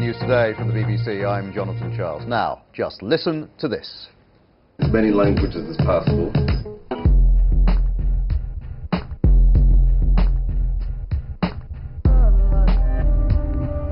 News Today from the BBC. I'm Jonathan Charles. Now, just listen to this. As many languages as possible.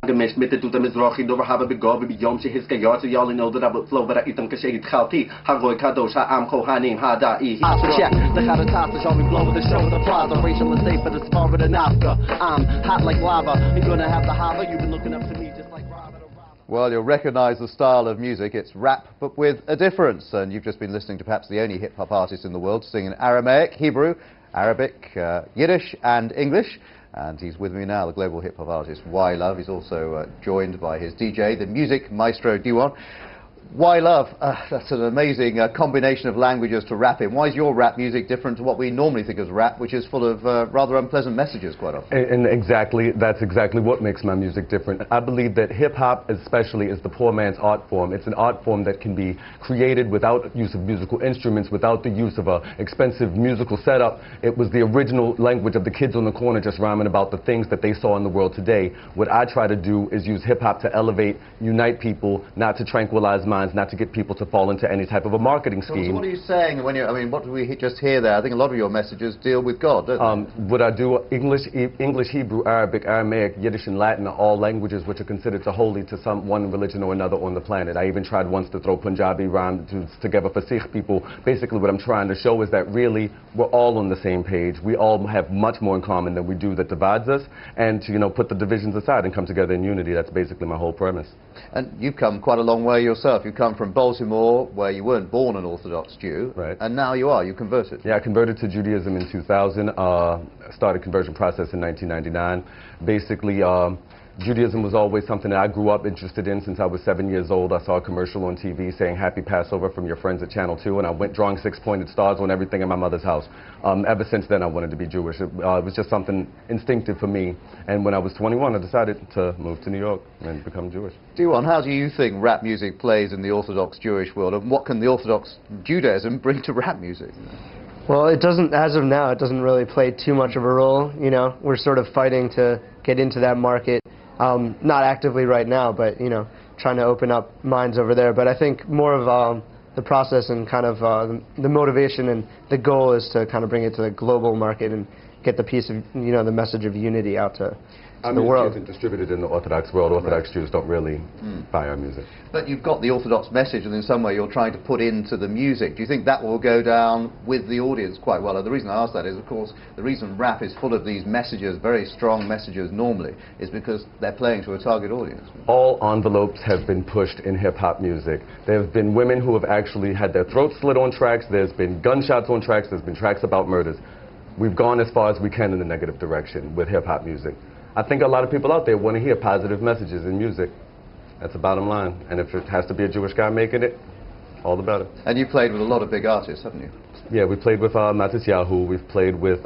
Gemis met de toetem is rochi door hebben begonnen bij Jonsen his kaart y'all know that I would flow but I item kashe khalti hagoy kadosh ha am kho hanim ha da'i check the kind of top that y'all be blowing the show with the plaza racial and safe but it's far than Africa. I'm hot like lava. You're gonna have to holler. You've been looking up to me just like Robert. Well, you'll recognise the style of music. It's rap, but with a difference. And you've just been listening to perhaps the only hip-hop artist in the world to sing in Aramaic, Hebrew, Arabic, Yiddish and English. And he's with me now, the global hip-hop artist Y Love. He's also joined by his DJ, the music maestro Diwon. Y Love, that's an amazing combination of languages to rap in. Why is your rap music different to what we normally think of rap, which is full of rather unpleasant messages quite often? And that's exactly what makes my music different. I believe that hip-hop especially is the poor man's art form. It's an art form that can be created without use of musical instruments, without the use of an expensive musical setup. It was the original language of the kids on the corner just rhyming about the things that they saw in the world today. What I try to do is use hip-hop to elevate, unite people, not to tranquilize minds, not to get people to fall into any type of a marketing scheme. So what are you saying when I mean, what did we just hear there? I think a lot of your messages deal with God, don't they? What I do, English, Hebrew, Arabic, Aramaic, Yiddish, and Latin are all languages which are considered to holy to one religion or another on the planet. I even tried once to throw Punjabi rhymes together for Sikh people. Basically, what I'm trying to show is that really we're all on the same page. We all have much more in common than we do that divides us, and to, you know, put the divisions aside and come together in unity. That's basically my whole premise. And you've come quite a long way yourself. You come from Baltimore, where you weren't born an Orthodox Jew, right, and now you are. You converted. Yeah, I converted to Judaism in 2000. Started conversion process in 1999. Basically, Judaism was always something that I grew up interested in since I was 7 years old. I saw a commercial on TV saying Happy Passover from your friends at Channel 2, and I went drawing 6-pointed stars on everything in my mother's house. Ever since then, I wanted to be Jewish. It was just something instinctive for me. And when I was 21, I decided to move to New York and become Jewish. Diwon, how do you think rap music plays in the Orthodox Jewish world, and what can the Orthodox Judaism bring to rap music? Well, it doesn't, as of now, it doesn't really play too much of a role. You know, we're sort of fighting to get into that market. Not actively right now, but, you know, trying to open up minds over there. But I think more of the process and kind of the motivation and the goal is to kind of bring it to the global market and get the piece of, you know, the message of unity out to the world. Isn't distributed in the Orthodox world. Orthodox Jews don't really buy our music. But you've got the Orthodox message, and in some way you're trying to put into the music. Do you think that will go down with the audience quite well? And the reason I ask that is, of course, the reason rap is full of these messages, very strong messages normally, is because they're playing to a target audience. All envelopes have been pushed in hip-hop music. There have been women who have actually had their throats slit on tracks. There's been gunshots on tracks. There's been tracks about murders. We've gone as far as we can in the negative direction with hip-hop music. I think a lot of people out there want to hear positive messages in music. That's the bottom line. And if it has to be a Jewish guy making it, all the better. And you've played with a lot of big artists, haven't you? Yeah, we played with Yahoo. We've played with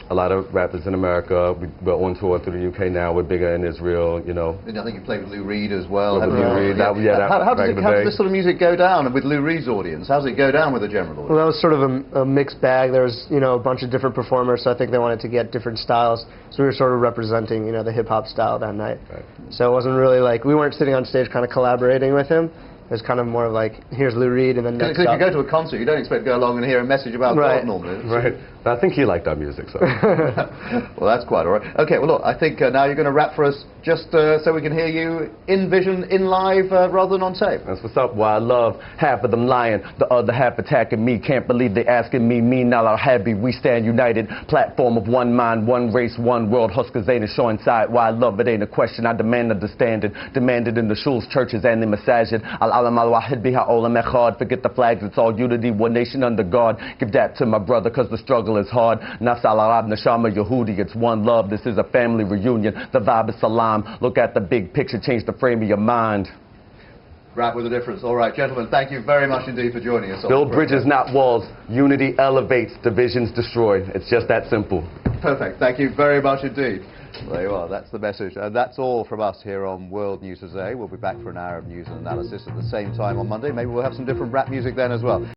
a lot of rappers in America. We're on tour through the UK now. We're bigger in Israel, you know. And I think you played with Lou Reed as well. With Lou Reed. How does this sort of music go down with Lou Reed's audience? How does it go down with the general audience? Well, that was sort of a mixed bag. There was, you know, a bunch of different performers, so I think they wanted to get different styles. So we were sort of representing, you know, the hip-hop style that night. Right. So it wasn't really like, we weren't sitting on stage kind of collaborating with him. It was kind of more of like, here's Lou Reed, and then next up. Because you go to a concert, you don't expect to go along and hear a message about God normally. Right. But I think he liked our music, so. Well, that's quite all right. Okay, well, look, I think now you're going to rap for us just so we can hear you in vision, in live, rather than on tape. That's what's up. Why I love half of them lying, the other half attacking me. Can't believe they asking me, now our happy. We stand united, platform of one mind, one race, one world. Huskers ain't a show inside. Why I love it ain't a question. I demand understanding, demanded in the shuls, churches, and the masajid. Al-alam al-wahid biha olam echad. Forget the flags, it's all unity, one nation under God. Give that to my brother, cause the struggle is hard. Nasal Arab, Nashama Yehudi, it's one love. This is a family reunion. The vibe is salam. Look at the big picture, change the frame of your mind. Rap with a difference. All right, gentlemen, thank you very much indeed for joining us. Build bridges, not walls. Unity elevates, divisions destroy. It's just that simple. Perfect. Thank you very much indeed. There you are. That's the message. And that's all from us here on World News Today. We'll be back for an hour of news and analysis at the same time on Monday. Maybe we'll have some different rap music then as well.